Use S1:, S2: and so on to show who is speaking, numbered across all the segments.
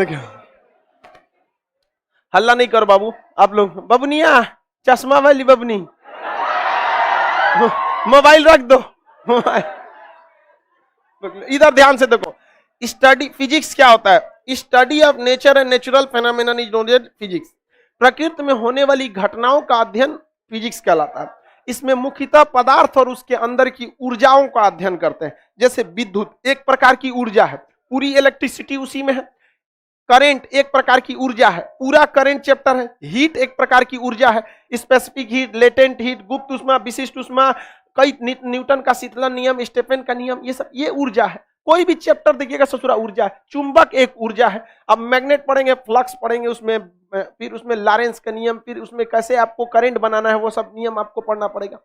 S1: देखिए, हल्ला नहीं करो बाबू, आप लोग बबनिया, चश्मा वाली बबनी, मोबाइल रख दो, इधर ध्यान से देखो। स्टडी फिजिक्स क्या होता है? Study of nature and natural phenomena is known as physics. प्रकृति में होने वाली घटनाओं का अध्ययन फिजिक्स कहलाता है। इसमें मुख्यतः पदार्थ और उसके अंदर की ऊर्जाओं का अध्ययन करते हैं। जैसे विद्युत एक प्रकार की ऊर्जा है, पूरी इलेक्ट्रिसिटी उसी में है। करंट एक प्रकार की ऊर्जा है, पूरा करंट चैप्टर है। हीट एक प्रकार की ऊर्जा है, स्पेसिफिक हीट, लेटेंट हीट, गुप्त उष्मा, विशिष्ट उष्मा, कई न्यूटन का शीतलन नियम, स्टेफन का नियम, ये सब ये ऊर्जा है। कोई भी चैप्टर देखिएगा ससुरा ऊर्जा है। चुंबक एक ऊर्जा है। अब मैग्नेट पढ़ेंगे, फ्लक्स पढ़ेंगे, उसमें फिर उसमें लॉरेंस का नियम, फिर उसमें कैसे आपको करंट बनाना है, वो सब नियम आपको पढ़ना पड़ेगा।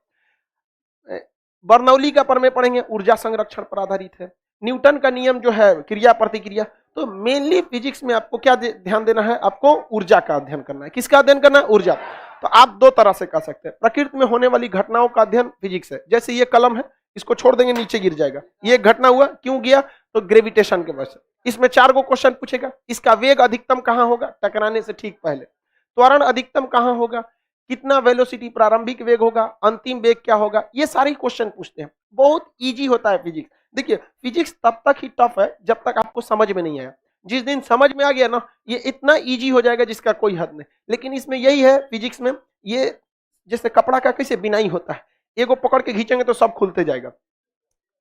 S1: बर्नौली का प्रमेय पढ़ेंगे, ऊर्जा संरक्षण पर आधारित है। न्यूटन का नियम जो है क्रिया प्रतिक्रिया। तो मेनली फिजिक्स में आपको क्या ध्यान देना है? आपको ऊर्जा का अध्ययन करना है। किसका अध्ययन करना है? ऊर्जा। तो आप दो तरह से कर सकते हैं। प्रकृति में होने वाली घटनाओं का अध्ययन फिजिक्स है। जैसे ये कलम है, इसको छोड़ देंगे नीचे गिर जाएगा। ये घटना हुआ, क्यों गया? तो ग्रेविटेशन के वजह से। इसमें 4 गो क्वेश्चन पूछेगा। इसका वेग अधिकतम कहां होगा? टकराने से ठीक पहले। त्वरण अधिकतम कहां होगा? कितना वेलोसिटी प्रारंभिक वेग होगा? अंतिम वेग क्या होगा? ये सारे क्वेश्चन पूछते हैं। बहुत इजी होता है फिजिक्स। देखिए, फिजिक्स तब तक ही टफ है जब तक आपको समझ में नहीं आया। जिस दिन समझ में आ गया ना, ये इतना इजी हो जाएगा जिसका कोई हद नहीं। लेकिन इसमें यही है फिजिक्स में, ये जैसे कपड़ा का कैसे बिनाई होता है, एगो पकड़ के खींचेंगे तो सब खुलते जाएगा।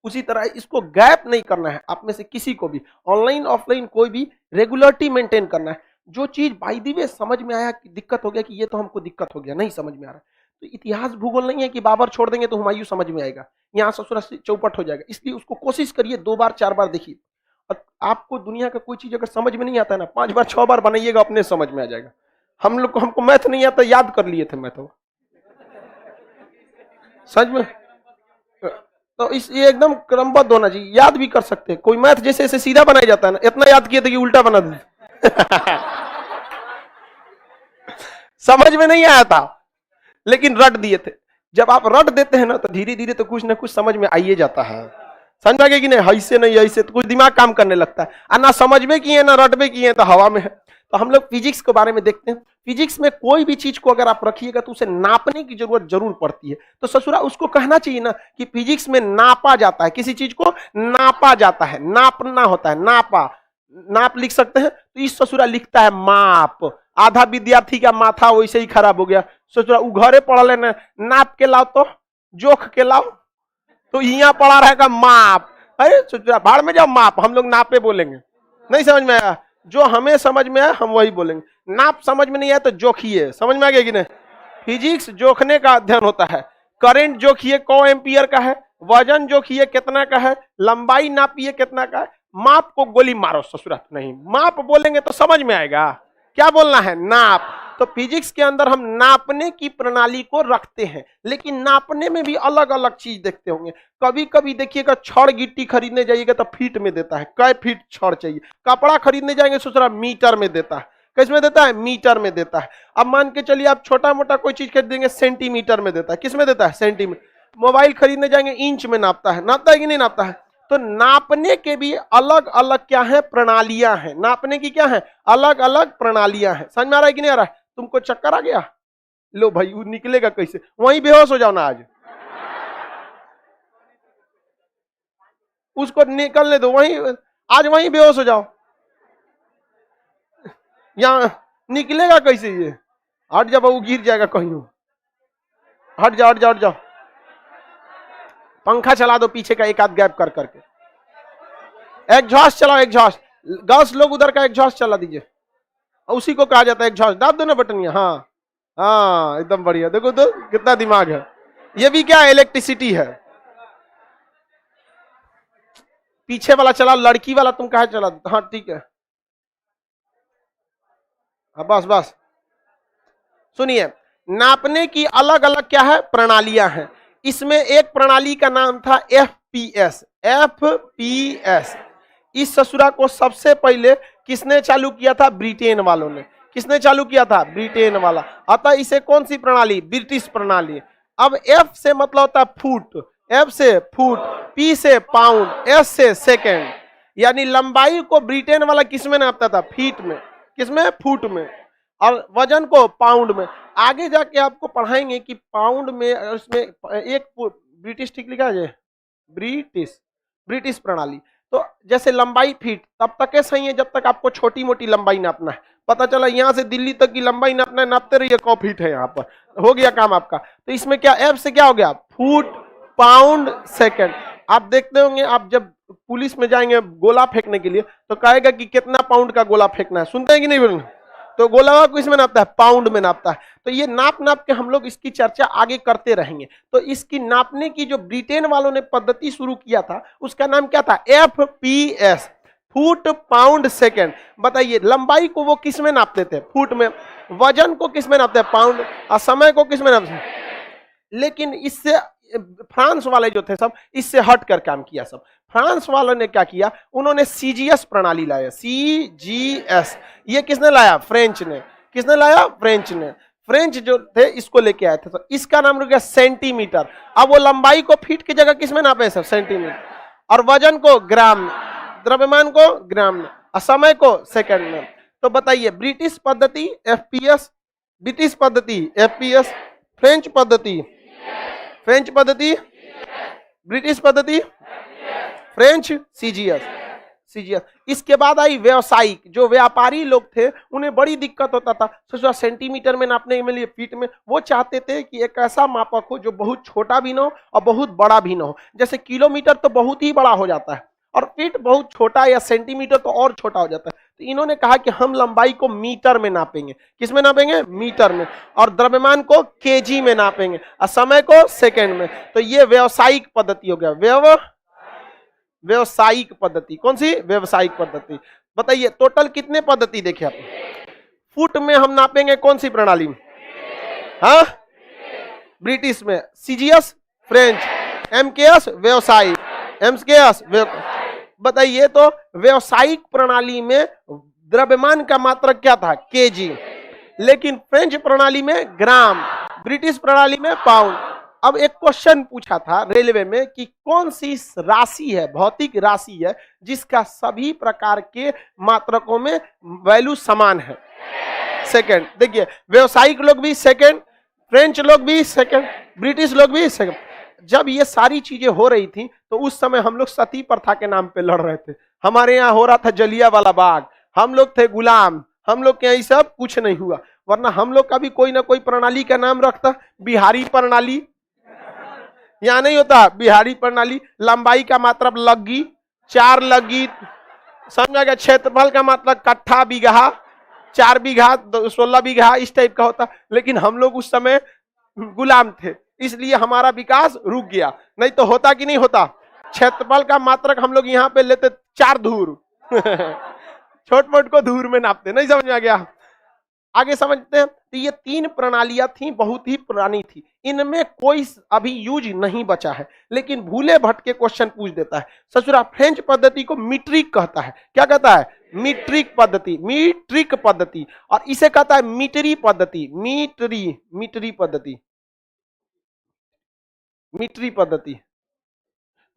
S1: उसी तरह इसको गैप नहीं करना है। आप में से किसी को भी ऑनलाइन ऑफलाइन कोई भी रेगुलरिटी मेंटेन करना है। जो चीज बाय द वे समझ में आया कि दिक्कत हो गया, कि ये तो हमको दिक्कत हो गया, नहीं समझ में आ रहा, तो इतिहास भूगोल नहीं है कि बाबर छोड़ देंगे तो हुमायूं समझ में आएगा, यहाँ ससुरा चौपट हो जाएगा। इसलिए उसको कोशिश करिए 2 बार 4 बार देखिए। और आपको दुनिया का कोई चीज अगर समझ में नहीं आता है ना, 5 बार 6 बार बनाइएगा, अपने समझ में आ जाएगा। हम लोग को, हमको मैथ नहीं आता, याद कर लिए थे मैथ, सच में। तो इस ये एकदम क्रमबद्ध होना चाहिए, याद भी कर सकते हैं। कोई मैथ जैसे ऐसे सीधा बनाया जाता है ना, इतना याद किए थे कि उल्टा बना दे। समझ में नहीं आया था लेकिन रट दिए थे। जब आप रट देते हैं ना तो धीरे धीरे तो कुछ ना कुछ समझ में आइए जाता है। समझ में आ गया कि नहीं? ऐसे नहीं ऐसे, तो कुछ दिमाग काम करने लगता है। और ना समझ में किए ना रट में किए, तो हवा में है। तो हम लोग फिजिक्स के बारे में देखते हैं। फिजिक्स में कोई भी चीज को अगर आप रखिएगा तो उसे नापने की जरूरत जरूर पड़ती है। तो ससुरा उसको कहना चाहिए ना कि फिजिक्स में नापा जाता है, किसी चीज को नापा जाता है, नापना होता है, नापा। नाप लिख सकते हैं, तो इस ससुरा लिखता है माप। आधा विद्यार्थी का माथा वैसे ही खराब हो गया। ससुरा उ घरे पढ़ लेना, नाप के लाओ तो जोख के लाओ, तो यहाँ पढ़ा रहेगा माप। अरे ससुरा भाड़ में जाओ, माप। हम लोग नापे बोलेंगे, नहीं समझ में आया? जो हमें समझ में आया हम वही बोलेंगे। नाप समझ में नहीं आया तो जोखिए। समझ में आ गया कि नहीं? फिजिक्स जोखने का अध्ययन होता है। करंट जोखिए क एम्पियर का है, वजन जोखिए कितना का है, लंबाई नापिए कितना का है। माप को गोली मारो ससुरा नहीं, माप बोलेंगे तो समझ में आएगा। क्या बोलना है? नाप। तो फिजिक्स के अंदर हम नापने की प्रणाली को रखते हैं, लेकिन नापने में भी अलग अलग चीज देखते होंगे। कभी कभी देखिएगा छड़ गिट्टी खरीदने जाइएगा तो फीट में देता है, कै फीट छड़ चाहिए। कपड़ा खरीदने जाएंगे ससुरा मीटर में देता है। किस में देता है? मीटर में देता है। अब मान के चलिए आप छोटा मोटा कोई चीज खरीदेंगे, सेंटीमीटर में देता है। किस में देता है? सेंटीमीटर। मोबाइल खरीदने जाएंगे, इंच में नापता है। नापता है कि नहीं नापता है? तो नापने के भी अलग अलग क्या है? प्रणालियां हैं। नापने की क्या है? अलग अलग प्रणालियां हैं। समझ में आ रहा है कि नहीं आ रहा है? तुमको चक्कर आ गया? लो भाई, वो निकलेगा कैसे? वहीं बेहोश हो जाओ ना आज, उसको निकलने दो, वहीं आज वहीं बेहोश हो जाओ। यहाँ निकलेगा कैसे ये? हट जा बहू, गिर जाएगा कहीं। हट जाओ हट जाओ हट जाओ। पंखा चला दो पीछे का एक आध गैप कर करके। एग्जॉस्ट चलाओ, एग्जॉस्ट। गर्ल्स लोग उधर का एग्जॉस्ट चला दीजिए, उसी को कहा जाता है एग्जॉस्ट। दाब दो ना बटन। हाँ हाँ, एकदम बढ़िया। देखो तो कितना दिमाग है। ये भी क्या है? इलेक्ट्रिसिटी है। पीछे वाला चला, लड़की वाला तुम कहा चला? हाँ ठीक है, हाँ बस बस। सुनिए, नापने की अलग अलग क्या है? प्रणालियां हैं। इसमें एक प्रणाली का नाम था FPS। FPS इस ससुरा को सबसे पहले किसने चालू किया था? ब्रिटेन वालों ने। किसने चालू किया था? ब्रिटेन वाला। अतः इसे कौन सी प्रणाली? ब्रिटिश प्रणाली। अब F से मतलब होता है फुट, F से फुट, P से पाउंड, S से सेकेंड। यानी लंबाई को ब्रिटेन वाला किसमें नापता था? फीट में। किसमें? फुट में। और वजन को पाउंड में। आगे जाके आपको पढ़ाएंगे कि पाउंड में, उसमें एक ब्रिटिश ठीक लिखा है, ब्रिटिश प्रणाली। तो जैसे लंबाई फीट तब तक सही है जब तक आपको छोटी मोटी लंबाई नापना है। पता चला यहां से दिल्ली तक की लंबाई नापना है, नापते रहिए, 100 फीट है यहाँ पर, हो गया काम आपका। तो इसमें क्या एफ से क्या हो गया? Foot, pound, second. आप देखते होंगे, आप जब पुलिस में जाएंगे गोला फेंकने के लिए तो कहेगा कि कितना पाउंड का गोला फेंकना है, सुनते हैं कि नहीं बोलना? तो गोला को इसमें नापता है, पाउंड में नापता है। तो ये नाप नाप के हम लोग इसकी चर्चा आगे करते रहेंगे। तो इसकी नापने की जो ब्रिटेन वालों ने पद्धति शुरू किया था उसका नाम क्या था? FPS, foot, pound, second. बताइए लंबाई को वो किस में नापते थे? फुट में। वजन को किस में नापते हैं? पाउंड। और समय को किस में नापते? लेकिन इससे फ्रांस वाले जो थे सब इससे हट कर काम किया। सब फ्रांस वालों ने क्या किया? उन्होंने CGS प्रणाली लाया। CGS ये किसने लाया? फ्रेंच ने। किसने लाया? फ्रेंच ने। फ्रेंच जो थे इसको लेके आए थे। तो इसका नाम रख गया सेंटीमीटर। अब वो लंबाई को फीट की जगह किसमें नापे सब? सेंटीमीटर। और वजन को ग्राम में, द्रव्यमान को ग्राम में, और समय को सेकंड में। तो बताइए ब्रिटिश पद्धति FPS, ब्रिटिश पद्धति FPS, फ्रेंच पद्धति, फ्रेंच पद्धति, ब्रिटिश पद्धति, फ्रेंच, CGS। इसके बाद आई व्यवसायिक। जो व्यापारी लोग थे उन्हें बड़ी दिक्कत होता था सोचा सेंटीमीटर में नापने के लिए, फीट में। वो चाहते थे कि एक ऐसा मापक हो जो बहुत छोटा भी ना हो और बहुत बड़ा भी ना हो। जैसे किलोमीटर तो बहुत ही बड़ा हो जाता है और फीट बहुत छोटा, या सेंटीमीटर तो और छोटा हो जाता है। तो इन्होंने कहा कि हम लंबाई को मीटर में नापेंगे। किस में नापेंगे? मीटर में। और द्रव्यमान को केजी में नापेंगे और समय को सेकंड में। तो ये व्यावसायिक पद्धति हो गया। व्यावसायिक पद्धति। कौन सी? व्यावसायिक पद्धति। बताइए टोटल कितने पद्धति देखे आप? फुट में हम नापेंगे कौन सी प्रणाली में? हाँ, ब्रिटिश में। CGS फ्रेंच, MKS व्यावसायिक, MKS। बताइए तो व्यावसायिक प्रणाली में द्रव्यमान का मात्रक क्या था? केजी। लेकिन फ्रेंच प्रणाली में ग्राम, ब्रिटिश प्रणाली में पाउंड। अब एक क्वेश्चन पूछा था रेलवे में कि कौन सी राशि है, भौतिक राशि है, जिसका सभी प्रकार के मात्रकों में वैल्यू समान है? सेकंड। देखिए व्यावसायिक लोग भी सेकंड, फ्रेंच लोग भी सेकंड, ब्रिटिश लोग भी सेकंड। जब ये सारी चीजें हो रही थी तो उस समय हम लोग सती प्रथा के नाम पे लड़ रहे थे। हमारे यहाँ हो रहा था जलियांवाला बाग, हम लोग थे गुलाम, हम लोग के यहाँ सब कुछ नहीं हुआ। वरना हम लोग का भी कोई ना कोई प्रणाली का नाम रखता। बिहारी प्रणाली यहाँ नहीं होता, बिहारी प्रणाली। लंबाई का मतलब लग्गी, 4 लग्गी, समझ गया? क्षेत्रफल का मतलब कट्ठा, बीघा, 4 बीघा, 16 बीघा, इस टाइप का होता। लेकिन हम लोग उस समय गुलाम थे, इसलिए हमारा विकास रुक गया। नहीं तो होता कि नहीं होता? क्षेत्रफल का मात्रक हम लोग यहाँ पे लेते 4 धूर छोट मोट को धूर में नापते। नहीं समझ में आ गया? आगे समझते हैं। तो ये 3 प्रणालियां थी, बहुत ही पुरानी थी। इनमें कोई अभी यूज नहीं बचा है, लेकिन भूले भटके क्वेश्चन पूछ देता है। ससुरा फ्रेंच पद्धति को मीट्रिक कहता है। क्या कहता है? मीट्रिक पद्धति, मीट्रिक पद्धति। और इसे कहता है मीटरी पद्धति, मीटरी पद्धति, मीटरी पद्धति,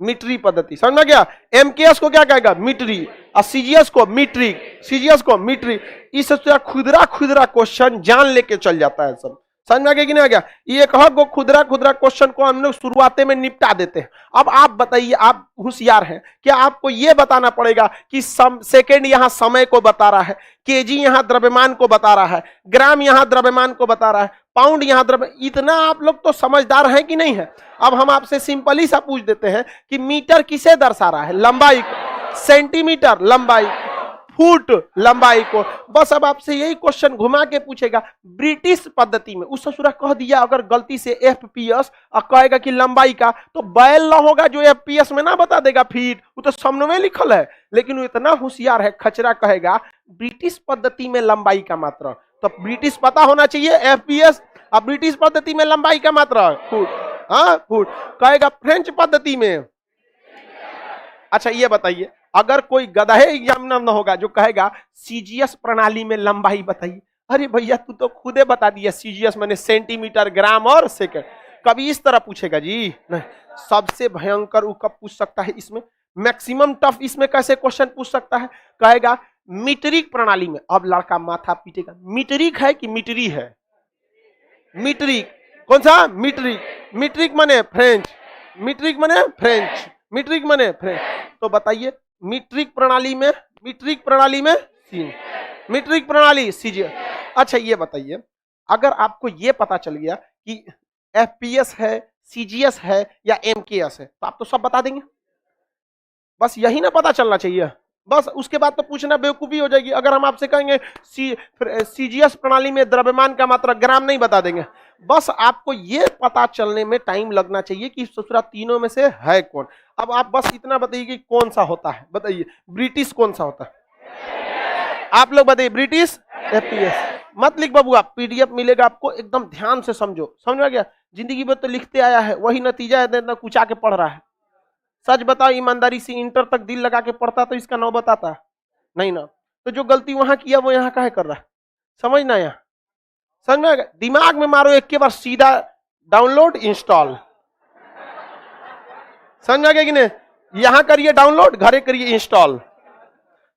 S1: मीटरी पद्धति। समझ में गया? MKS को क्या कहेगा? मीटरी। और CGS को मीट्रिक, CGS को मीट्रिक। इस खुदरा खुदरा क्वेश्चन जान लेके चल जाता है सब। समझ में आ गया कि नहीं आ गया? ये कहो खुदरा खुदरा क्वेश्चन को हम लोग शुरुआते में निपटा देते हैं। अब आप बताइए, आप होशियार हैं क्या? आपको ये बताना पड़ेगा कि सेकंड यहाँ समय को बता रहा है, केजी यहाँ द्रव्यमान को बता रहा है, ग्राम यहाँ द्रव्यमान को बता रहा है, पाउंड यहाँ द्रव्य। इतना आप लोग तो समझदार हैं कि नहीं है? अब हम आपसे सिंपली सा पूछ देते हैं कि मीटर किसे दर्शा रहा है? लंबाई को। सेंटीमीटर लंबाई, फुट लंबाई को। बस अब आपसे यही क्वेश्चन घुमा के पूछेगा ब्रिटिश पद्धति में। उस ससुरा कह दिया अगर गलती से FPS और कहेगा कि लंबाई का, तो बैल ना होगा जो FPS में ना बता देगा फीट, वो तो सामने में लिखल है। लेकिन वो इतना होशियार है, खचरा कहेगा ब्रिटिश पद्धति में लंबाई का मात्रा। तो ब्रिटिश पता होना चाहिए FPS, और ब्रिटिश पद्धति में लंबाई का मात्रा फुट। हाँ फुट। कहेगा फ्रेंच पद्धति में। अच्छा ये बताइए, अगर कोई गधे एग्जामिनर न होगा जो कहेगा CGS प्रणाली में लंबाई बताइए, अरे भैया तू तो खुदे बता दिया CGS माने सेंटीमीटर, ग्राम और सेकंड। कभी इस तरह पूछेगा जी? नहीं। सबसे भयंकर वो कब पूछ सकता है इसमें? मैक्सिमम टफ इसमें कैसे क्वेश्चन पूछ सकता है, कहेगा मीट्रिक प्रणाली में, अब लड़का माथा पीटेगा, मीट्रिक है कि मीटरी है, मीट्रिक कौन सा, मीट्रिक, मीट्रिक माने फ्रेंच, मीट्रिक माने फ्रेंच, मीट्रिक माने फ्रेंच, तो बताइए मीट्रिक प्रणाली में, मीट्रिक प्रणाली में सी, मीट्रिक प्रणाली सीजीएस। अच्छा ये बताइए, अगर आपको ये पता चल गया कि एफपीएस है, सीजीएस है या एमकेएस है, तो आप तो सब बता देंगे, बस यही ना पता चलना चाहिए, बस उसके बाद तो पूछना बेवकूफी हो जाएगी। अगर हम आपसे कहेंगे सीजीएस प्रणाली में द्रव्यमान का मात्रा ग्राम, नहीं बता देंगे, बस आपको ये पता चलने में टाइम लगना चाहिए कि ससुरा तीनों में से है कौन। अब आप बस इतना बताइए कि कौन सा होता है, बताइए ब्रिटिश कौन सा होता है, आप लोग बताइए ब्रिटिश एफपीएस। मत लिख बाबू, आप पीडीएफ मिलेगा आपको, एकदम ध्यान से समझो, समझ में गया, जिंदगी में तो लिखते आया है वही नतीजा है, इतना कुचा के पढ़ रहा है। सच बताओ ईमानदारी से, इंटर तक दिल लगा के पढ़ता तो इसका नौ बताता नहीं ना, तो जो गलती वहां किया वो यहाँ काहे कर रहा है, समझना यहाँ, समझ में, दिमाग में मारो एक के बार सीधा डाउनलोड इंस्टॉल, समझ में गया कि नहीं, यहां करिए डाउनलोड, घरे करिए इंस्टॉल,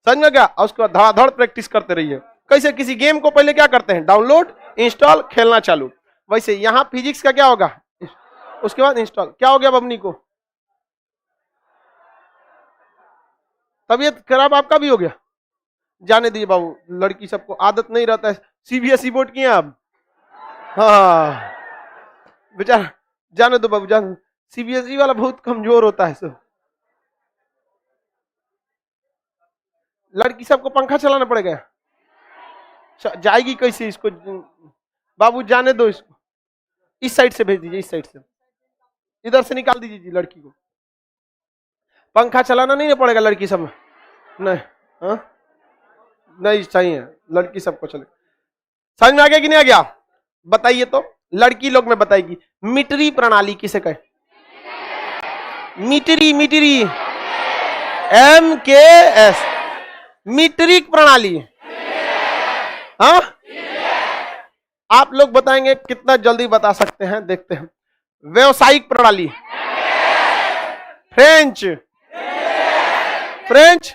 S1: समझ में गया, और उसके बाद धड़ाधड़ प्रैक्टिस करते रहिए। कैसे, किसी गेम को पहले क्या करते हैं, डाउनलोड इंस्टॉल, खेलना चालू, वैसे यहाँ फिजिक्स का क्या होगा, उसके बाद इंस्टॉल। क्या हो गया बबनी को, तबीयत खराब आपका भी हो गया, जाने दीजिए बाबू, लड़की सबको आदत नहीं रहता है, सीबीएसई बोर्ड की हैं आप, हाँ बेचारा, जाने दो बाबू, जाने, सीबीएसई वाला बहुत कमजोर होता है सब, लड़की सबको पंखा चलाना पड़ेगा, जाएगी कैसे इसको, बाबू जाने दो इसको, इस साइड से भेज दीजिए, इस साइड से, इधर से निकाल दीजिए जी लड़की को, पंखा चलाना नहीं ना पड़ेगा लड़की सब में, नहीं, हाँ नहीं चाहिए, लड़की सबको चले, समझ में आ गया कि नहीं आ गया, बताइए तो, लड़की लोग में बताएगी मीटरी प्रणाली किसे कहे, मीटरी, मीटरी एमकेएस, मीट्रिक प्रणाली, हाँ आप लोग बताएंगे, कितना जल्दी बता सकते हैं, देखते हैं, व्यवसायिक प्रणाली, फ्रेंच, फ्रेंच,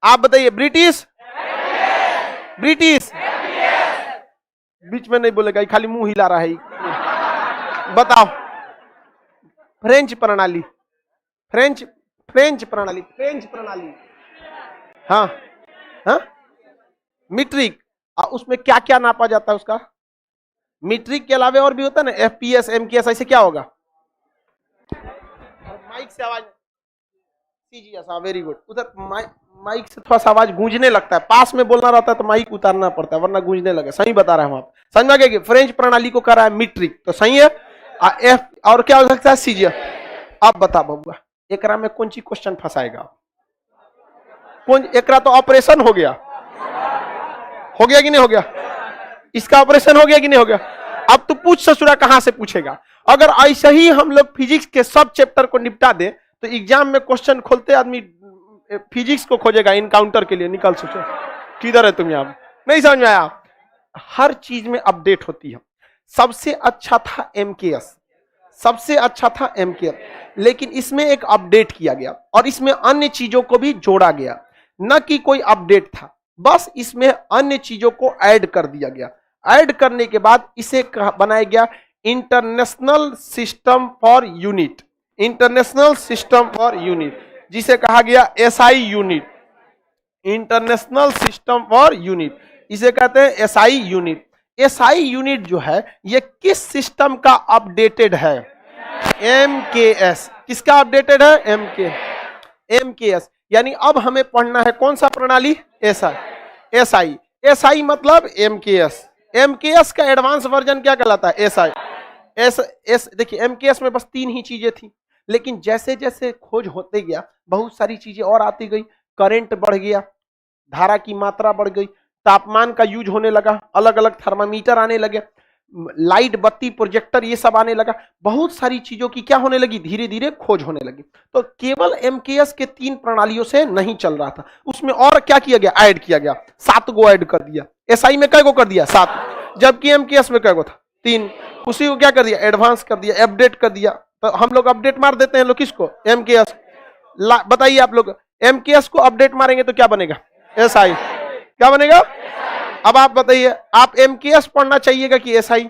S1: आप बताइए ब्रिटिश, ब्रिटिश, बीच में नहीं बोलेगा, खाली मुंह हिला रहा है, बताओ, फ्रेंच प्रणाली, फ्रेंच, फ्रेंच प्रणाली, फ्रेंच प्रणाली, हाँ हाँ, मीट्रिक, उसमें क्या क्या नापा जाता है उसका, मीट्रिक के अलावा और भी होता है ना, एफपीएस, एमकेएस, ऐसे क्या होगा, माइक से आवाज, सीजीएस, हाँ वेरी गुड, उधर माइक से थोड़ा सा आवाज गूंजने लगता है, पास में बोलना रहता है तो माइक उतारना पड़ता है, वरना गूंजने लगे, सही बता रहे हैं हम, आप समझ में गए, फ्रेंच प्रणाली को कर रहा है मीट्रिक, तो सही है, एफ और क्या हो सकता है, सीजीएस। अब बता बबुआ, एकरा में कौन सी क्वेश्चन फंसाएगा, कौन, एकरा तो ऑपरेशन हो गया कि नहीं हो गया, इसका ऑपरेशन हो गया कि नहीं हो गया, अब तू पूछ ससुरा कहां से पूछेगा। अगर ऐसे ही हम लोग फिजिक्स के सब चैप्टर को निपटा दे तो एग्जाम में क्वेश्चन खोलते आदमी फिजिक्स को खोजेगा इनकाउंटर के लिए, निकल सोचो किधर है तुम, यहाँ नहीं समझ में आया, हर चीज में अपडेट होती है। सबसे अच्छा था एमकेएस, सबसे अच्छा था एमकेएस, लेकिन इसमें एक अपडेट किया गया और इसमें अन्य चीजों को भी जोड़ा गया, न कि कोई अपडेट था, बस इसमें अन्य चीजों को ऐड कर दिया गया। ऐड करने के बाद इसे बनाया गया international system for unit, international system for unit, जिसे कहा गया SI unit, international system for unit, इसे कहते हैं एसआई यूनिट। एसआई यूनिट जो है ये किस सिस्टम का अपडेटेड है, एमकेएस, किसका अपडेटेड है, एमकेएस, यानी अब हमें पढ़ना है कौन सा प्रणाली, एसआई, एसआई, एसआई मतलब एमकेएस, एमकेएस का एडवांस वर्जन क्या कहलाता है, एसआई, एस देखिए एमकेएस में बस 3 ही चीजें थी, लेकिन जैसे जैसे खोज होते गया बहुत सारी चीजें और आती गई, करंट बढ़ गया, धारा की मात्रा बढ़ गई, तापमान का यूज होने लगा, अलग अलग थर्मामीटर आने लगे, लाइट बत्ती प्रोजेक्टर ये सब आने लगा, बहुत सारी चीजों की क्या होने लगी, धीरे धीरे खोज होने लगी। तो केवल एमकेएस के 3 प्रणालियों से नहीं चल रहा था, उसमें और क्या किया गया, ऐड किया गया, 7 गो ऐड कर दिया। एसआई में कै गो कर दिया, 7, जबकि एमकेएस में कै गो था, 3, उसी को क्या कर दिया, एडवांस कर दिया, अपडेट कर दिया। तो हम लोग अपडेट मार देते हैं लोग किसको, एमकेएस, बताइए आप लोग, एमकेएस को अपडेट मारेंगे तो क्या बनेगा? एसआई। क्या बनेगा? अब आप बताइए, आप एमकेएस पढ़ना चाहिएगा कि एसआई?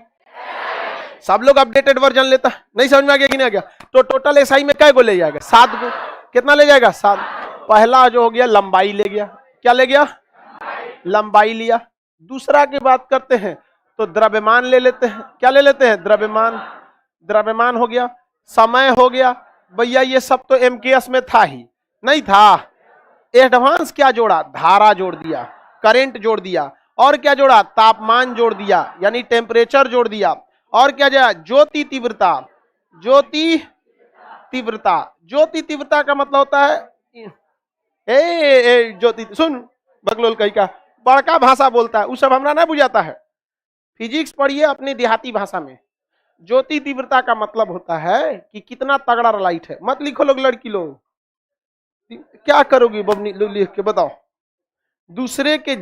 S1: सब लोग अपडेटेड वर्जन लेता है। नहीं समझ में आ गया कि नहीं आ गया? तो टोटल एसआई में क्या गो ले जाएगा? 7 गो। कितना ले जाएगा? 7। पहला जो हो गया लंबाई ले गया। क्या ले गया? लंबाई लिया। दूसरा की बात करते हैं तो द्रव्यमान ले लेते हैं। क्या ले लेते हैं? द्रव्यमान। द्रव्यमान हो गया। समय हो गया। भैया ये सब तो एमकेएस में था ही नहीं था। एडवांस क्या जोड़ा? धारा जोड़ दिया, करंट जोड़ दिया, और क्या जोड़ा? तापमान जोड़ दिया, यानी टेम्परेचर जोड़ दिया, और क्या जोड़ा? ज्योति तीव्रता। ज्योति तीव्रता। ज्योति तीव्रता का मतलब होता है ज्योति, सुन बगलोल कहीं का बड़का भाषा बोलता है, उस सब हमरा ना बुझाता है। फिजिक्स पढ़िए अपनी देहाती भाषा में। ज्योति तीव्रता का मतलब होता है कि कितना तगड़ा लाइट है। मत लिखो लोग, लड़की लोग क्या करोगी बबनी, लिख के बताओ। दूसरे के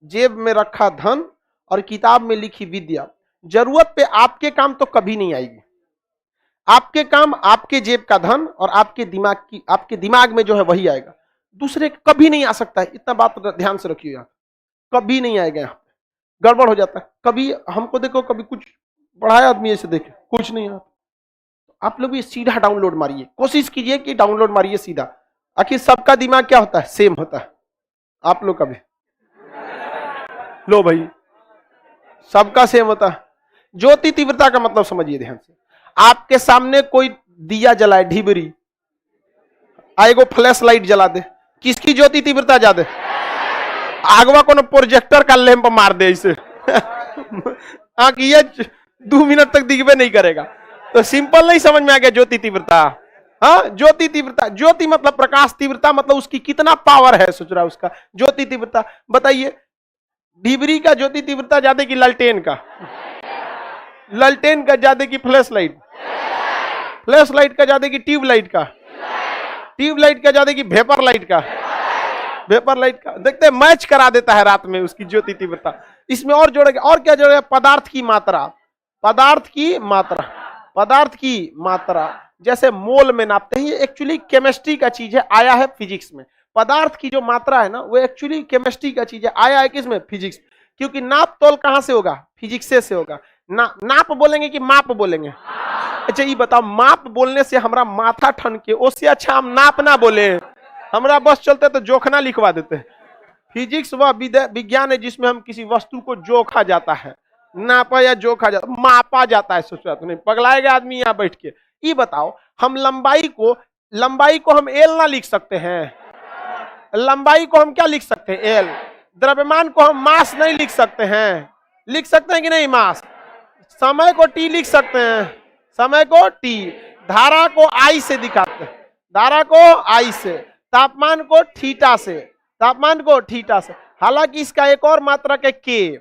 S1: जेब में रखा धन और किताब में लिखी विद्या, जरूरत पे आपके काम तो कभी नहीं आएगी। आपके काम आपके जेब का धन और आपके दिमाग में जो है वही आएगा। दूसरे कभी नहीं आ सकता है। इतना बात ध्यान से रखिए, यहाँ कभी नहीं आएगा। यहाँ पे गड़बड़ हो जाता है। कभी हमको देखो, कभी कुछ पढ़ाया आदमी ऐसे देखे कुछ नहीं आता। आप लोग भी सीधा डाउनलोड मारिए, कोशिश कीजिए कि डाउनलोड मारिए सीधा। आखिर सबका दिमाग क्या होता है? सेम होता है। आप लोग का भी लो भाई, सबका सेम होता है। ज्योति तीव्रता का मतलब समझिए ध्यान से। आपके सामने कोई दिया जलाए, ढिबरी, आएगो फ्लैश लाइट जला दे, किसकी ज्योति तीव्रता ज्यादा? आगवा को प्रोजेक्टर का लैंप मार दे इसे ये 2 मिनट तक दिखबे नहीं करेगा। तो सिंपल नहीं समझ में आ गया ज्योति तीव्रता? हाँ, ज्योति तीव्रता। ज्योति मतलब प्रकाश, तीव्रता मतलब उसकी कितना पावर है, सोच रहा उसका ज्योति तीव्रता। बताइए, ढिबरी का ज्योति तीव्रता ज्यादा की लालटेन का? लालटेन का ज्यादा की फ्लैश लाइट? फ्लैश लाइट का ज्यादा की ट्यूब लाइट का? ट्यूब लाइट का ज्यादा की वेपर लाइट का? वेपर लाइट का। देखते हैं, मैच करा देता है रात में उसकी ज्योति तीव्रता। इसमें और जोड़ेगा, और क्या जोड़ेगा? पदार्थ की मात्रा। पदार्थ की मात्रा। पदार्थ की मात्रा जैसे मोल में नापते हैं, ये एक्चुअली केमिस्ट्री का चीज है, आया है फिजिक्स में। पदार्थ की जो मात्रा है ना, वो एक्चुअली केमिस्ट्री का चीज है, आया है किसमें? फिजिक्स। क्योंकि नाप तोल कहां से होगा? फिजिक्स से होगा। नाप बोलेंगे कि माप बोलेंगे? अच्छा ये बताओ, माप बोलने से हमारा माथा ठन के, उससे अच्छा हम नाप ना बोले। हमरा बस चलते तो जोखना लिखवा देते हैं। फिजिक्स वह विज्ञान है जिसमें हम किसी वस्तु को जोखा जाता है, नापा या जोखा जाता, मापा जाता है। सोचा तो नहीं पगलाएगा आदमी यहाँ बैठ के। ये बताओ, हम लंबाई को हम एल ना लिख सकते हैं? लंबाई को हम क्या लिख सकते हैं? एल। द्रव्यमान को हम मास नहीं लिख सकते हैं? लिख सकते हैं कि नहीं मास? समय को टी लिख सकते हैं? समय को टी। धारा को आई से दिखाते हैं, धारा को आई से। तापमान को थीटा से, तापमान को थीटा से। हालांकि इसका एक और मात्रक है के,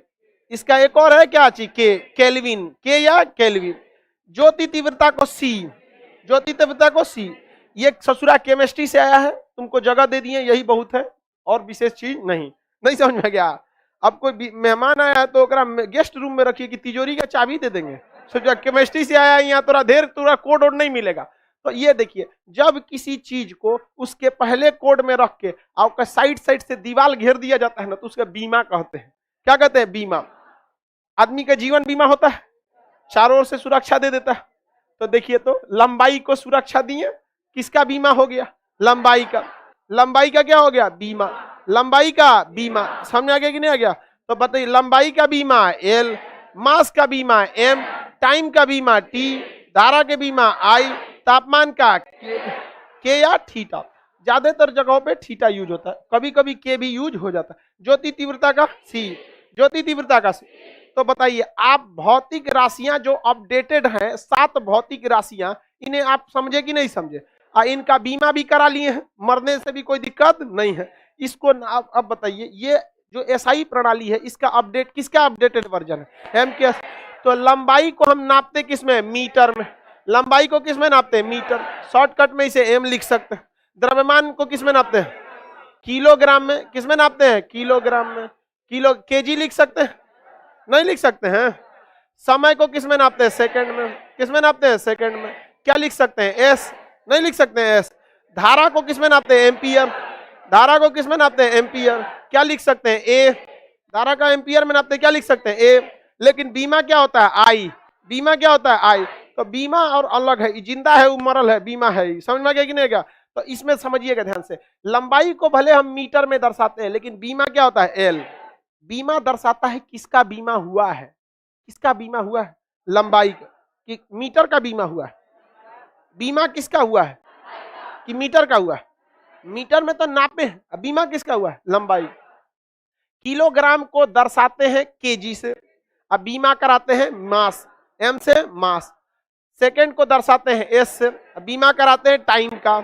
S1: इसका एक और है क्या चीज? के, केल्विन, के या केल्विन। ज्योति तीव्रता को सी, ज्योति तीव्रता को सी। ये ससुरा केमिस्ट्री से आया है, तुमको जगह दे दिए, यही बहुत है, और विशेष चीज नहीं समझ में गया। अब कोई मेहमान आया है तो गेस्ट रूम में रखिए कि तिजोरी का चाबी दे देंगे। सोचा केमिस्ट्री से आया, यहाँ थोड़ा कोड और नहीं मिलेगा। तो ये देखिए, जब किसी चीज को उसके पहले कोड में रख के आपका साइड से दीवार घेर दिया जाता है ना, तो उसका बीमा कहते हैं। क्या कहते हैं? बीमा। आदमी का जीवन बीमा होता है, चारों ओर से सुरक्षा दे देता है। तो देखिए, तो लंबाई को सुरक्षा दिए, किसका बीमा हो गया? लंबाई का। लंबाई का क्या हो गया? बीमा। लंबाई का बीमा। समझ आ गया कि नहीं आ गया? तो बताइए, लंबाई का बीमा एल, मास का बीमा एम, टाइम का बीमा टी, धारा के बीमा आई, तापमान का के या थीटा। ज्यादातर जगहों पे थीटा यूज होता है, कभी कभी के भी यूज हो जाता है। ज्योति तीव्रता का सी, ज्योति तीव्रता का सी। तो बताइए, आप भौतिक राशियां जो अपडेटेड हैं, 7 भौतिक राशियां, इन्हें आप समझे कि नहीं समझे? इनका बीमा भी करा लिए हैं, मरने से भी कोई दिक्कत नहीं है। इसको अब बताइए, ये जो एसआई प्रणाली है, इसका अपडेट, किसका अपडेटेड वर्जन है? एमकेएस। तो लंबाई को हम नापते किसमें? मीटर में। लंबाई को किसमें नापते हैं? मीटर। शॉर्टकट में इसे एम लिख सकते हैं। द्रव्यमान को किसमें नापते हैं? किलोग्राम में। किसमें नापते हैं? किलोग्राम में। किलो, केजी लिख सकते हैं? नहीं लिख सकते हैं। समय को किसमें नापते हैं? सेकंड में। किसमें नापते हैं? सेकंड में। क्या लिख सकते हैं? एस। नहीं लिख सकते हैं एस। धारा को किसमें नापते हैं? एम्पियर। धारा को किसमें नापते हैं? एम्पियर। क्या लिख सकते हैं? ए। धारा का एम्पियर में नापते हैं, क्या लिख सकते हैं? ए। लेकिन बीमा क्या होता है? आई। बीमा क्या होता है? आई। तो बीमा और अलग है, जिंदा है, उमरल है, बीमा है। समझ में गया कि नहीं गया? तो इसमें समझिएगा ध्यान से, लंबाई को भले हम मीटर में दर्शाते हैं, लेकिन बीमा क्या होता है? एल। बीमा दर्शाता है किसका बीमा हुआ है, किसका बीमा हुआ है? लंबाई का। कि मीटर का बीमा हुआ है? बीमा किसका हुआ है? कि मीटर का हुआ है? मीटर में तो नापे हैं, अब बीमा किसका हुआ है? लंबाई। किलोग्राम को दर्शाते हैं केजी से, अब बीमा कराते हैं मास, एम से मास। सेकंड को दर्शाते हैं एस से, अब बीमा कराते हैं टाइम का।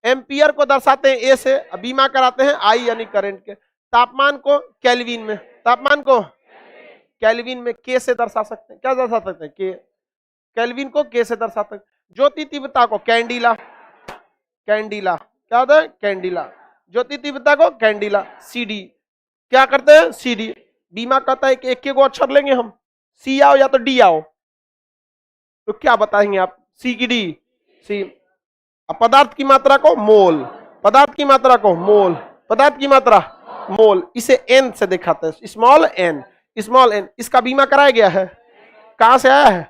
S1: एम्पियर को दर्शाते हैं ए से, अब बीमा कराते हैं आई यानी करंट के। तापमान को केल्विन में, तापमान को केल्विन में के से दर्शा सकते हैं। क्या दर्शा सकते हैं? के। केल्विन को के से दर्शा सकते हैं। ज्योति तीव्रता को कैंडिला, कैंडिला क्या होता है? कैंडिला। ज्योति तीव्रता को कैंडिला। सीडी क्या करते हैं? सीडी। बीमा कहता है कि एक एक अक्षर लेंगे हम, सी आओ या तो डी आओ, तो क्या बताएंगे आप? सी की डी? सी। अब पदार्थ की मात्रा को मोल, पदार्थ की मात्रा को मोल, पदार्थ की मात्रा मोल। इसे एन से दिखाते हैं, स्मॉल एन, स्मॉल एन। इसका बीमा कराया गया है, कहां से आया है?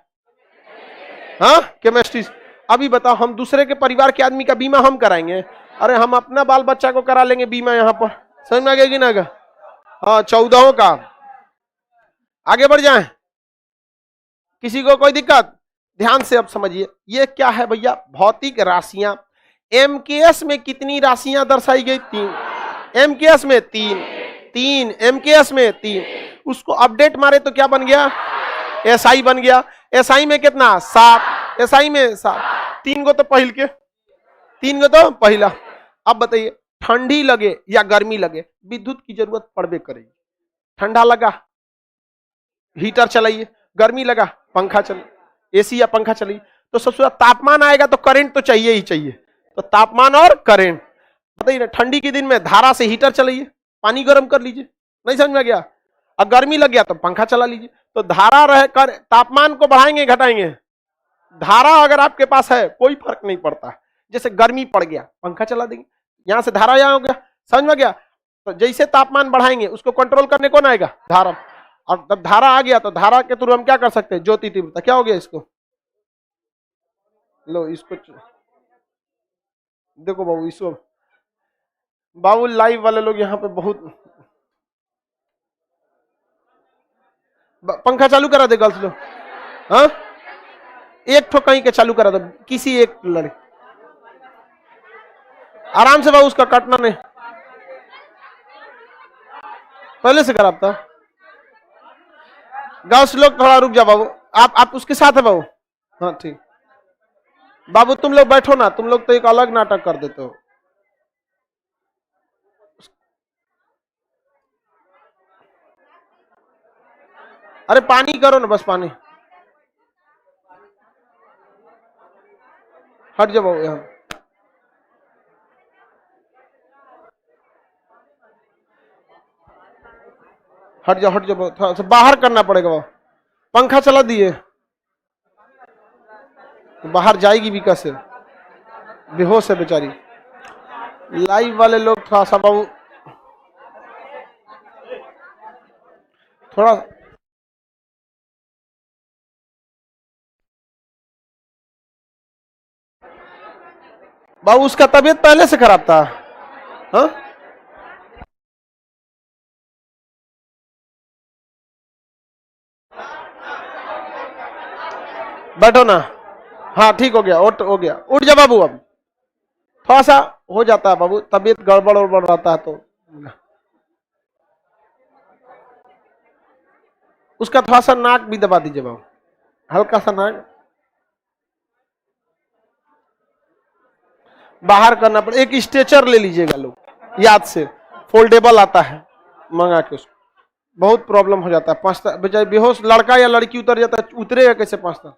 S1: हाँ, केमिस्ट्री। अभी बताओ, हम दूसरे के परिवार के आदमी का बीमा हम कराएंगे? अरे हम अपना बाल बच्चा को करा लेंगे बीमा यहाँ पर। समझ में आ गया कि ना? हाँ, 14 का। आगे बढ़ जाएं, किसी को कोई दिक्कत? ध्यान से अब समझिए, ये क्या है भैया? भौतिक राशियां। एमकेएस में कितनी राशियां दर्शाई गई? 3। एमकेएस में 3, एमकेएस में 3। उसको अपडेट मारे तो क्या बन गया? एसआई बन गया। एसआई में कितना? 7। एसआई में 7। 3 को तो पहिल के, 3 को तो पहला। अब बताइए, ठंडी लगे या गर्मी लगे, विद्युत की जरूरत पड़बे करेगी। ठंडा लगा हीटर चलाइए, गर्मी लगा पंखा चलाइए, एसी या पंखा चलाइए। तो सबसे ज्यादा तापमान आएगा तो करंट तो चाहिए ही चाहिए। तो तापमान और करंट बताइए ना। ठंडी के दिन में धारा से हीटर चलाइए, पानी गर्म कर लीजिए, नहीं समझ में गया? अब गर्मी लग गया तो पंखा चला लीजिए। तो धारा रहे कर, तापमान को बढ़ाएंगे घटाएंगे? धारा अगर आपके पास है कोई फर्क नहीं पड़ता। जैसे गर्मी पड़ गया पंखा चला देंगे, यहां से धारा यहां हो गया। समझ में गया? तो जैसे तापमान बढ़ाएंगे उसको कंट्रोल करने कौन आएगा? धारा। और जब धारा आ गया तो धारा के थ्रू हम क्या कर सकते हैं? ज्योति तीव्रता। क्या हो गया इसको? लो इसको देखो बाबू, इसको बाबू लाइव वाले लोग यहाँ पे बहुत। पंखा चालू करा दे गर्ल्स लोग। हाँ, एक ठो कहीं के चालू करा दो, किसी एक लड़के आराम से बाबू, उसका कटना नहीं। पहले से खराब था। गर्ल्स लोग थोड़ा रुक जा बाबू, आप उसके साथ है बाबू। हाँ ठीक। बाबू तुम लोग बैठो ना, तुम लोग तो एक अलग नाटक कर देते हो। अरे पानी करो ना, बस पानी। हट जाओ बाबू यहाँ। हट जाओ, हट जाओ, थोड़ा सा बाहर करना पड़ेगा बाबू। पंखा चला दिए तो बाहर जाएगी भी कैसे? बेहोश है बेचारी। लाइव वाले लोग थोड़ा सा बाबू, थोड़ा बाबू, उसका तबीयत पहले से खराब था। हाँ, बैठो ना। हाँ ठीक हो गया, हो गया। उठ जा बाबू। अब थोड़ा सा हो जाता है बाबू, तबीयत गड़बड़ उड़बड़ रहता है तो। उसका थोड़ा सा नाक भी दबा दीजिए बाबू, हल्का सा नाक बाहर करना पड़े। एक स्ट्रेचर ले लीजिएगा लोग, याद से, फोल्डेबल आता है, मंगा के उसको। बहुत प्रॉब्लम हो जाता है, पांचता बेचारे बेहोश लड़का या लड़की उतर जाता है, उतरेगा कैसे पांचता?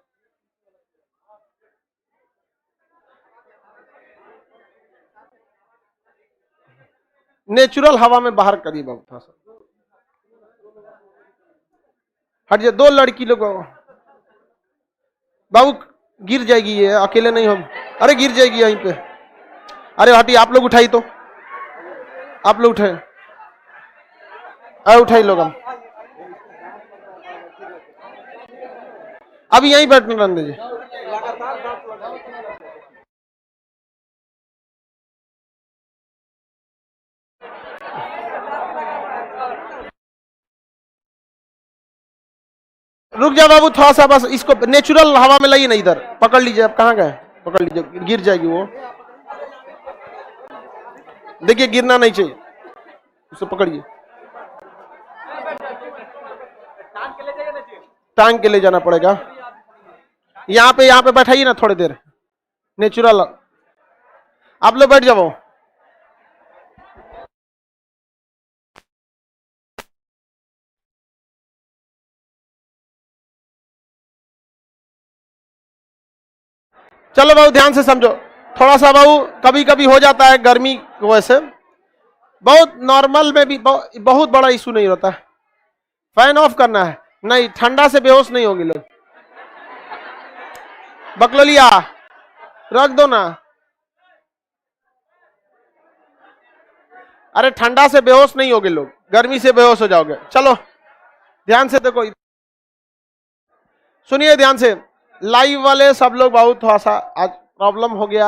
S1: नेचुरल हवा में बाहर करिए बाबू थोड़ा सा। हट जाए, 2 लड़की लोग बाबू, गिर जाएगी ये, अकेले नहीं हम। अरे गिर जाएगी यहीं पे। अरे हटिए, आप लोग उठाई तो, आप लोग उठाए, अरे उठाई लोग, हम अभी यहीं बैठने रहने दीजिए। रुक जा बाबू, थोड़ा सा बस इसको नेचुरल हवा में लाइए ना, इधर पकड़ लीजिए। आप कहाँ गए? पकड़ लीजिए, गिर जाएगी वो। देखिए गिरना नहीं चाहिए, उसको पकड़िए, टांग के ले जाना पड़ेगा। यहाँ पे बैठाइए ना थोड़ी देर, नेचुरल। आप लोग बैठ जाओ। चलो बाबू ध्यान से समझो थोड़ा सा बाबू, कभी कभी हो जाता है गर्मी की वजह से, बहुत नॉर्मल में भी बहुत बड़ा इशू नहीं होता है। फैन ऑफ करना है, नहीं ठंडा से बेहोश नहीं होंगे लोग। बकलोलिया रख दो ना, अरे ठंडा से बेहोश नहीं होगे लोग, गर्मी से बेहोश हो जाओगे। चलो ध्यान से देखो, सुनिए ध्यान से, लाइव वाले सब लोग बहुत थोड़ा सा आज प्रॉब्लम हो गया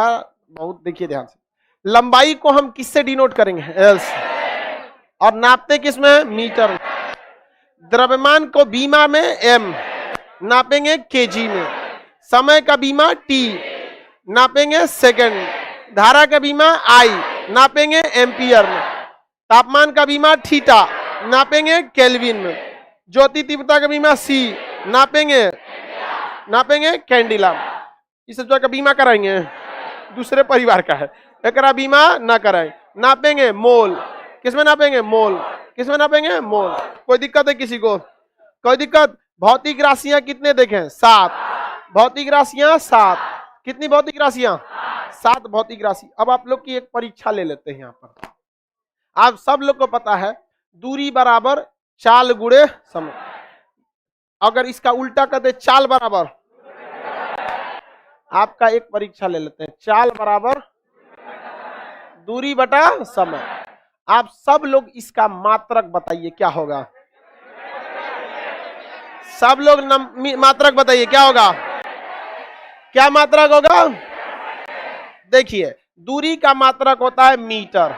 S1: बहुत। देखिए ध्यान से, लंबाई को हम किससे डिनोट करेंगे? एल से। और नापते किसमें? मीटर। द्रव्यमान को बीमा में एम, नापेंगे केजी में। समय का बीमा टी, नापेंगे सेकंड। धारा का बीमा आई, नापेंगे एम्पियर में। तापमान का बीमा थीटा, नापेंगे केल्विन में। ज्योति तीव्रता का बीमा सी, नापेंगे कैंडिला। इस सब का बीमा कराएंगे, दूसरे परिवार का है, एक बीमा ना कराएं। नापेंगे मोल, किसमें नापेंगे? मोल। किसमें नापेंगे? मोल। कोई दिक्कत है किसी को? कोई दिक्कत? भौतिक राशियां कितने देखें? 7 भौतिक राशियां, 7। कितनी भौतिक राशियां? 7 भौतिक राशि। अब आप लोग की एक परीक्षा ले लेते हैं। यहाँ पर आप सब लोग को पता है दूरी बराबर चाल गुणे समय। अगर इसका उल्टा कर दे, चाल बराबर, आपका एक परीक्षा ले लेते हैं, चाल बराबर दूरी बटा समय। आप सब लोग इसका मात्रक बताइए क्या होगा? सब लोग मात्रक बताइए क्या होगा? क्या मात्रक होगा? देखिए दूरी का मात्रक होता है मीटर,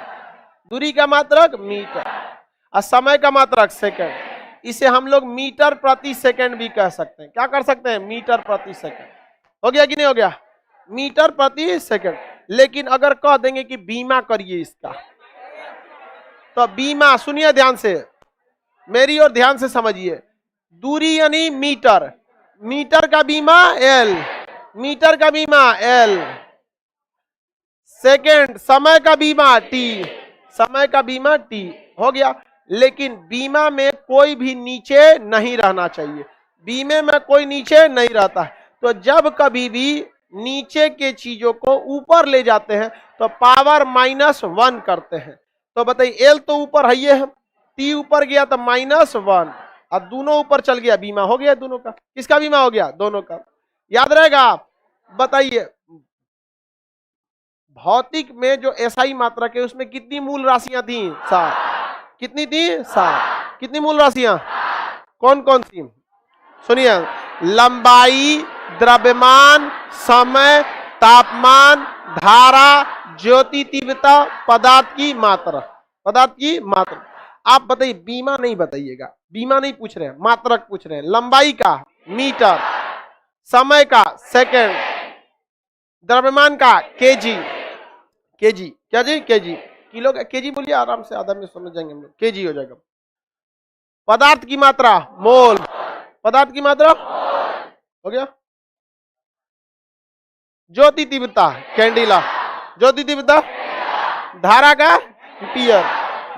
S1: दूरी का मात्रक मीटर, और समय का मात्रक सेकंड। इसे हम लोग मीटर प्रति सेकंड भी कह सकते हैं। क्या कर सकते हैं? मीटर प्रति सेकंड। हो गया कि नहीं हो गया? मीटर प्रति सेकंड। लेकिन अगर कह देंगे कि बीमा करिए इसका, तो बीमा, सुनिए ध्यान से, मेरी और ध्यान से समझिए, दूरी यानी मीटर, मीटर का बीमा एल, मीटर का बीमा एल। सेकंड, समय का बीमा टी, समय का बीमा टी। हो गया। लेकिन बीमा में कोई भी नीचे नहीं रहना चाहिए, बीमे में कोई नीचे नहीं रहता है। तो जब कभी भी नीचे के चीजों को ऊपर ले जाते हैं तो पावर -1 करते हैं। तो बताइए एल तो ऊपर है, ये टी ऊपर गया तो -1, और दोनों ऊपर चल गया, बीमा हो गया दोनों का। किसका बीमा हो गया? दोनों का। याद रहेगा? बताइए भौतिक में जो एसआई मात्रक है उसमें कितनी मूल राशियां थी? 7। कितनी थी? 7। कितनी मूल राशियां? कौन कौन सी? सुनिए, लंबाई, द्रव्यमान, समय, तापमान, धारा, ज्योति तीव्रता, पदार्थ की मात्रा। पदार्थ की मात्रा। आप बताइए, बीमा नहीं बताइएगा, बीमा नहीं पूछ रहे हैं, मात्रक पूछ रहे हैं। लंबाई का मीटर, समय का सेकंड, द्रव्यमान का केजी, केजी क्या जी? केजी। किलो का केजी बोलिए आराम से, आधा में समझ जाएंगे हम लोग, केजी हो जाएगा। पदार्थ की मात्रा मोल, पदार्थ की मात्रा हो गया। ज्योति तीव्रता कैंडिला, ज्योति तीव्रता। धारा का एम्पियर,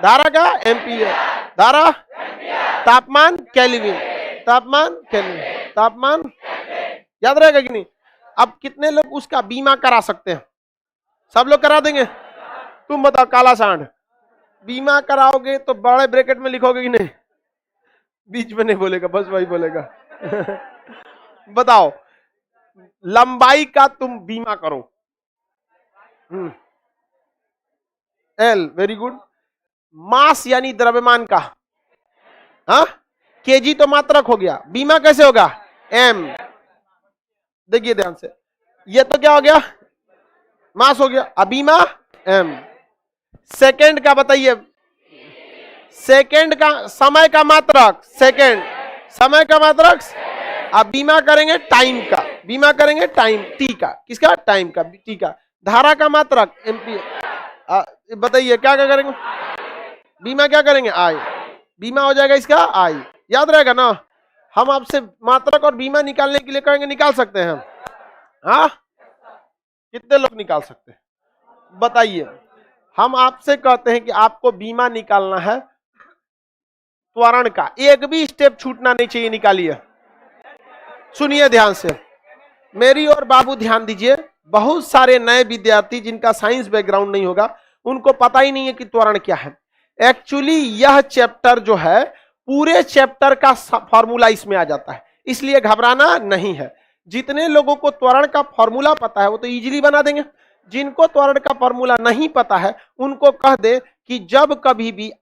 S1: धारा का एम्पियर, धारा। तापमान केल्विन, तापमान केल्विन, तापमान। याद रहेगा कि नहीं? अब कितने लोग उसका बीमा करा सकते हैं? सब लोग करा देंगे? तुम बताओ काला सांड, बीमा कराओगे तो बड़े ब्रैकेट में लिखोगे कि नहीं? बीच में नहीं बोलेगा, बस वही बोलेगा। बताओ, लंबाई का तुम बीमा करो, एल, वेरी गुड। मास यानी द्रव्यमान का, हाँ, केजी तो मात्रक हो गया, बीमा कैसे होगा, एम। देखिए ध्यान से, ये तो क्या हो गया, मास हो गया, अब बीमा एम। सेकंड का बताइए, सेकंड का समय का मात्रक, सेकंड समय का मात्रक। अब बीमा करेंगे टाइम का, बीमा करेंगे टाइम टी का, किसका, टाइम का, टी का। धारा का मात्रक एम्पीयर। बताइए क्या क्या करेंगे, बीमा क्या करेंगे, आई, बीमा हो जाएगा इसका आई, याद रहेगा ना। हम आपसे मात्रक और बीमा निकालने के लिए कहेंगे, निकाल सकते हैं हम, हाँ, कितने लोग निकाल सकते हैं बताइए। हम आपसे कहते हैं कि आपको बीमा निकालना है, त्वरण का एक भी स्टेप छूटना नहीं चाहिए, निकालिए। सुनिए ध्यान से, मेरी और बाबू ध्यान दीजिए। बहुत सारे नए विद्यार्थी जिनका साइंस बैकग्राउंड नहीं होगा, उनको पता ही नहीं है कि त्वरण क्या है। एक्चुअली यह चैप्टर जो है, पूरे चैप्टर का फॉर्मूला इसमें आ जाता है, इसलिए घबराना नहीं है। जितने लोगों को त्वरण का फॉर्मूला पता है वो तो इजीली बना देंगे। जिनको त्वरण का फॉर्मूला नहीं पता है, उनको कह दे कि जब कभी भी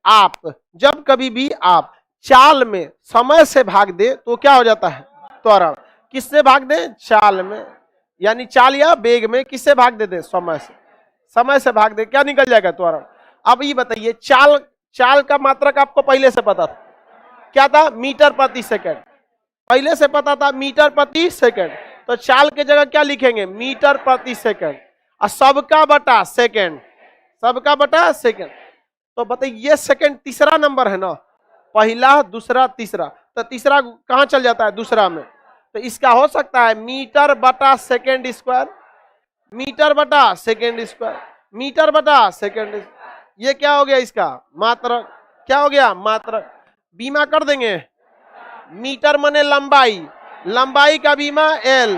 S1: आप चाल में समय से भाग दे तो क्या हो जाता है, त्वरण। किससे भाग दे, चाल में, यानी चाल या वेग में किससे भाग दे, समय से, समय से भाग दे, क्या निकल जाएगा, त्वरण। अब ये बताइए, चाल का मात्रक आपको पहले से पता था, क्या था, मीटर प्रति सेकंड, पहले से पता था मीटर प्रति सेकंड। तो चाल के जगह क्या लिखेंगे, मीटर प्रति सेकंड, और सबका बटा सेकंड, सबका बटा सेकंड। तो बताइए ये सेकंड तीसरा नंबर है ना, पहला दूसरा तीसरा, तो तीसरा कहां चल जाता है, दूसरा में। तो इसका हो सकता है मीटर बटा सेकंड स्क्वायर, मीटर बटा सेकंड स्क्वायर, मीटर बटा सेकंड। ये क्या हो गया, इसका मात्रक, क्या हो गया, मात्रक। बीमा कर देंगे, मीटर मने लंबाई, लंबाई का बीमा एल,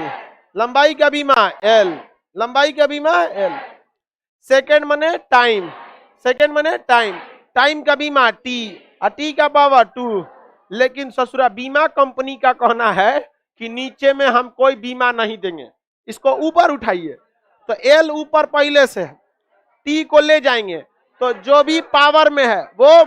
S1: लंबाई का बीमा एल, लंबाई का बीमा एल। सेकंड मने टाइम, सेकंड मने टाइम, टाइम का बीमा टी, और टी का पावर 2। लेकिन ससुरा बीमा कंपनी का कहना है कि नीचे में हम कोई बीमा नहीं देंगे, इसको ऊपर उठाइए। तो एल ऊपर पहले से है, टी को ले जाएंगे, तो जो भी पावर में है वो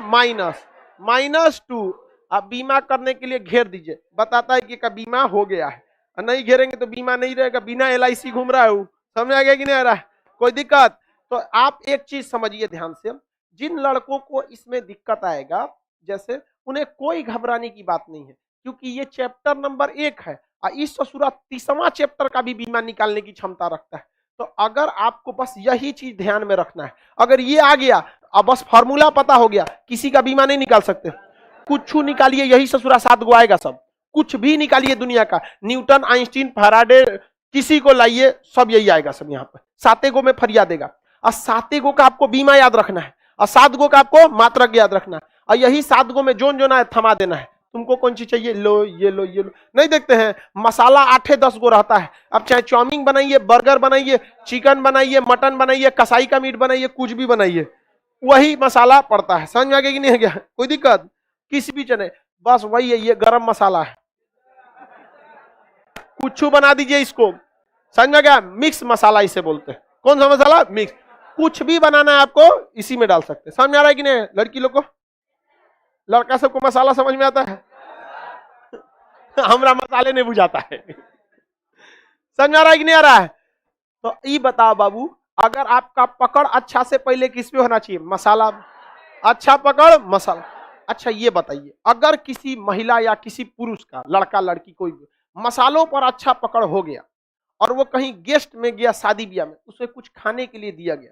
S1: -2। अब बीमा करने के लिए घेर दीजिए, बताता है कि का बीमा हो गया है। और नहीं घेरेंगे तो बीमा नहीं रहेगा, बिना LIC घूम रहा है, समझ आ गया कि नहीं आ रहा है, कोई दिक्कत। तो आप एक चीज समझिए ध्यान से, जिन लड़कों को इसमें दिक्कत आएगा, जैसे उन्हें कोई घबराने की बात नहीं है, क्योंकि ये चैप्टर नंबर 1 है, और इस ससुरा 30वां चैप्टर का भी बीमा निकालने की क्षमता रखता है। तो अगर आपको बस यही चीज ध्यान में रखना है, अगर ये आ गया, अब बस फॉर्मूला पता हो गया, किसी का बीमा नहीं निकाल सकते। कुछ निकालिए, यही ससुरा 7 गो आएगा, सब कुछ भी निकालिए दुनिया का, न्यूटन, आइंस्टीन, फैराडे, किसी को लाइए, सब यही आएगा, सब यहाँ पर 7 गो में फरिया देगा। और 7 गो का आपको बीमा याद रखना है, और 7 गो का आपको मात्रक याद रखना है, और यही 7 गो में जोन जोन है थमा देना है। तुमको कौन चीज चाहिए, लो ये लो ये लो। नहीं देखते हैं मसाला 8-10 गो रहता है, अब चाहे चाउमीन बनाइए, बर्गर बनाइए, चिकन बनाइए, मटन बनाइए, कसाई का मीट बनाइए, कुछ भी बनाइए, वही मसाला पड़ता है। समझ में आ गया कि नहीं आ गया, कोई दिक्कत, किसी भी चने, बस वही है, ये गरम मसाला है, कुछ बना दीजिए इसको, समझ में आ गया, मिक्स मसाला इसे बोलते हैं। कौन सा मसाला, मिक्स, कुछ भी बनाना है आपको इसी में डाल सकते हैं। समझ में आ रहा है कि नहीं, लड़की लोग को, लड़का सबको मसाला समझ में आता है हमरा मसाले नहीं बुझाता है समझ में आ रहा है कि नहीं आ रहा है। तो ये बताओ बाबू, अगर आपका पकड़ अच्छा से पहले किस पे होना चाहिए, मसाला, अच्छा पकड़ मसाला। अच्छा ये बताइए, अगर किसी महिला या किसी पुरुष का, लड़का लड़की कोई भी, मसालों पर अच्छा पकड़ हो गया, और वो कहीं गेस्ट में गया, शादी ब्याह में, उसे कुछ खाने के लिए दिया गया,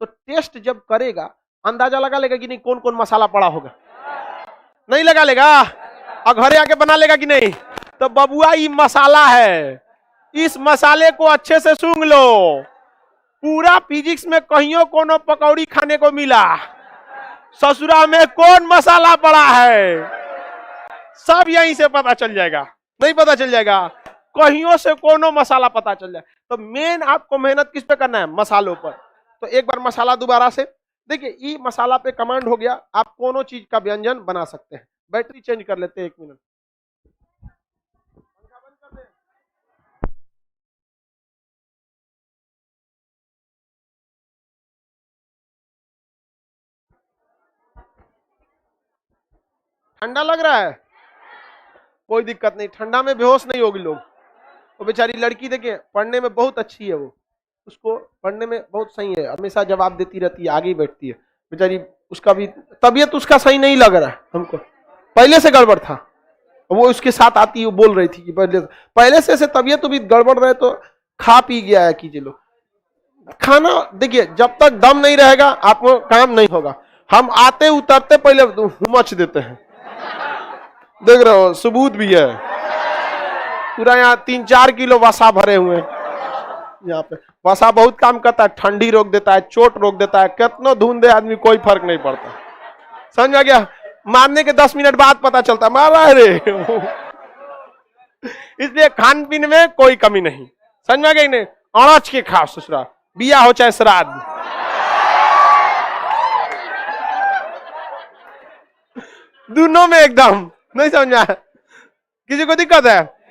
S1: तो टेस्ट जब करेगा, अंदाजा लगा लेगा कि नहीं कौन कौन मसाला पड़ा होगा, नहीं लगा लेगा, और घरे आके बना लेगा कि नहीं। तो बबुआ ये मसाला है, इस मसाले को अच्छे से सूंघ लो। पूरा फिजिक्स में कहियो कोनो पकौड़ी खाने को मिला, ससुरा में कौन मसाला पड़ा है, सब यहीं से पता चल जाएगा, नहीं पता चल जाएगा, कहियों से कोनो मसाला पता चल जाए। तो मेन आपको मेहनत किस पे करना है, मसालों पर। तो एक बार मसाला दोबारा से देखिए, ये मसाला पे कमांड हो गया, आप कोनो चीज का व्यंजन बना सकते हैं। बैटरी चेंज कर लेते हैं, 1 मिनट। ठंडा लग रहा है, कोई दिक्कत नहीं, ठंडा में बेहोश नहीं होगी लोग। वो बेचारी लड़की देखिए पढ़ने में बहुत अच्छी है, वो उसको पढ़ने में बहुत सही है, हमेशा जवाब देती रहती है, आगे ही बैठती है बेचारी। उसका भी तबीयत उसका सही नहीं लग रहा है हमको, पहले से गड़बड़ था। वो उसके साथ आती है, वो बोल रही थी कि पहले से ऐसे तबीयत भी गड़बड़ रहे तो खा पी गया है कीजिए लोग। खाना देखिए जब तक दम नहीं रहेगा आपको काम नहीं होगा। हम आते उतरते पहले हुमच देते हैं, देख रहे हो सबूत भी है, पूरा यहाँ 3-4 किलो वसा भरे हुए हैं। यहाँ पे वसा बहुत काम करता है, ठंडी रोक देता है, चोट रोक देता है, कितना धुन दे आदमी कोई फर्क नहीं पड़ता। समझ में आ गया? मारने के 10 मिनट बाद पता चलता मार रहा है रे। इसलिए खान पीन में कोई कमी नहीं, समझ में आ गई? नहीं अड़च के खा ससुरा, बिया हो चाहे श्राद्ध, दोनों में एकदम। नहीं समझा? किसी को दिक्कत है?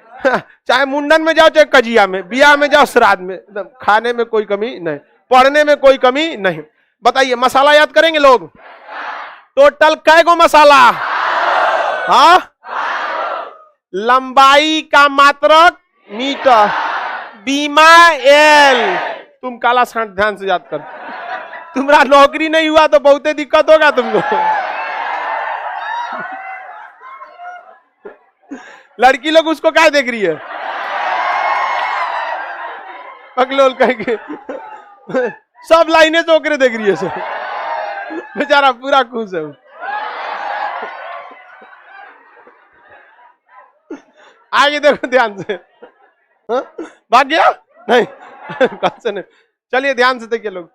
S1: चाहे मुंडन में जाओ चाहे कजिया में, बिया में जाओ श्राद्ध में, एकदम खाने में कोई कमी नहीं, पढ़ने में कोई कमी नहीं। बताइए मसाला याद करेंगे लोग? टोटल कै गो मसाला? हाँ, लंबाई का मात्रक मीटर, बीमा एल। तुम काला सांड ध्यान से याद कर, तुम्हारा नौकरी नहीं हुआ तो बहुत दिक्कत होगा तुमको। लड़की लोग उसको क्या देख रही है? पगलोल कहेंगे, सब लाइनें से होकर देख रही है सब, बेचारा पूरा खुश है। आगे देखो ध्यान से, भाग गया नहीं? कौन से नहीं? चलिए ध्यान से देखिए लोग,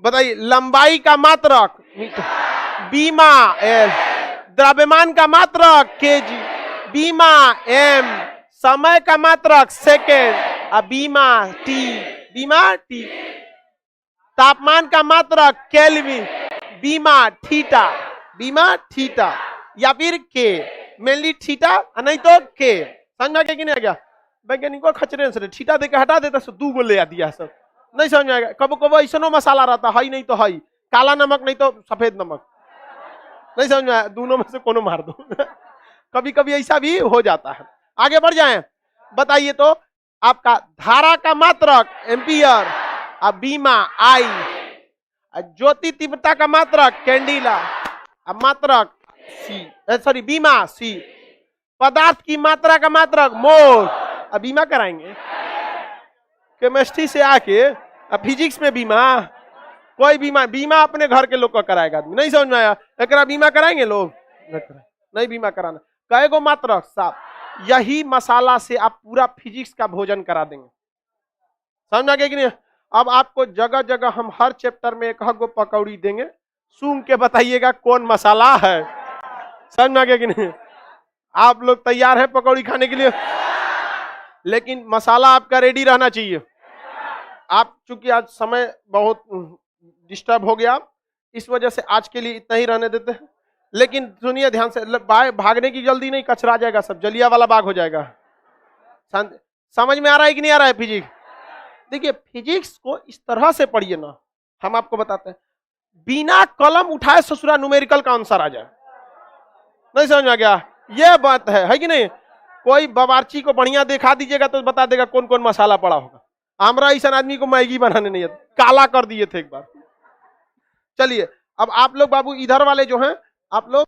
S1: बताइए लंबाई का मात्रक मीटर, बीमा एल, द्रव्यमान का मात्रक केजी, बीमा एम, समय का मात्रक सेकेंड, बीमा टी, बीमा टी, तापमान का मात्रक केल्विन, बीमा थीटा, बीमा थीटा या फिर के, मेनली थीटा नहीं तो के। समझ में कि नहीं आ गया? वैज्ञानिकों खचरे से थीटा देके हटा देता सो 2 गो ले आ दिया सब, नहीं समझ में आएगा? कबो कबो ऐसा मसाला रहता है नहीं तो है काला नमक नहीं तो सफेद नमक, नहीं समझ में आया? दोनों में से कोनो मार दो। कभी कभी ऐसा भी हो जाता है। आगे बढ़ जाएं, बताइए तो आपका धारा का मात्रक एम्पियर, बीमा आई, ज्योति तीव्रता का मात्रक कैंडिला, मात्रक सी, सॉरी बीमा सी, पदार्थ की मात्रा का मात्रक मोल, बीमा कराएंगे। केमिस्ट्री से आके फिजिक्स में बीमा, कोई बीमा, बीमा अपने घर के लोग का कराएगा आदमी, नहीं समझ में आया? एकरा बीमा कराएंगे लोग? नहीं बीमा कराना। कई गो मात्रक साफ, यही मसाला से आप पूरा फिजिक्स का भोजन करा देंगे। समझ में आ गया कि नहीं? अब आपको जगह जगह हम हर चैप्टर में एक गो पकौड़ी देंगे, सूंघ के बताइएगा कौन मसाला है। समझ में आ गया कि नहीं? आप लोग तैयार हैं पकौड़ी खाने के लिए? लेकिन मसाला आपका रेडी रहना चाहिए। आप चूंकि आज समय बहुत डिस्टर्ब हो गया, इस वजह से आज के लिए इतना ही रहने देते हैं। लेकिन सुनिए ध्यान से, भागने की जल्दी नहीं, कचरा जाएगा सब, जलिया वाला बाग हो जाएगा। समझ में आ रहा है कि नहीं आ रहा है फिजिक्स? देखिए फिजिक्स को इस तरह से पढ़िए ना, हम आपको बताते हैं, बिना कलम उठाए ससुरा न्यूमेरिकल का आंसर आ जाए। नहीं समझ में आ गया? यह बात है कि नहीं? कोई बावर्ची को बढ़िया दिखा दीजिएगा तो बता देगा कौन कौन मसाला पड़ा होगा। हमरा ऐसा आदमी को मैगी बनाने नहीं आता, काला कर दिए थे एक बार। चलिए अब आप लोग बाबू इधर वाले जो हैं, आप लोग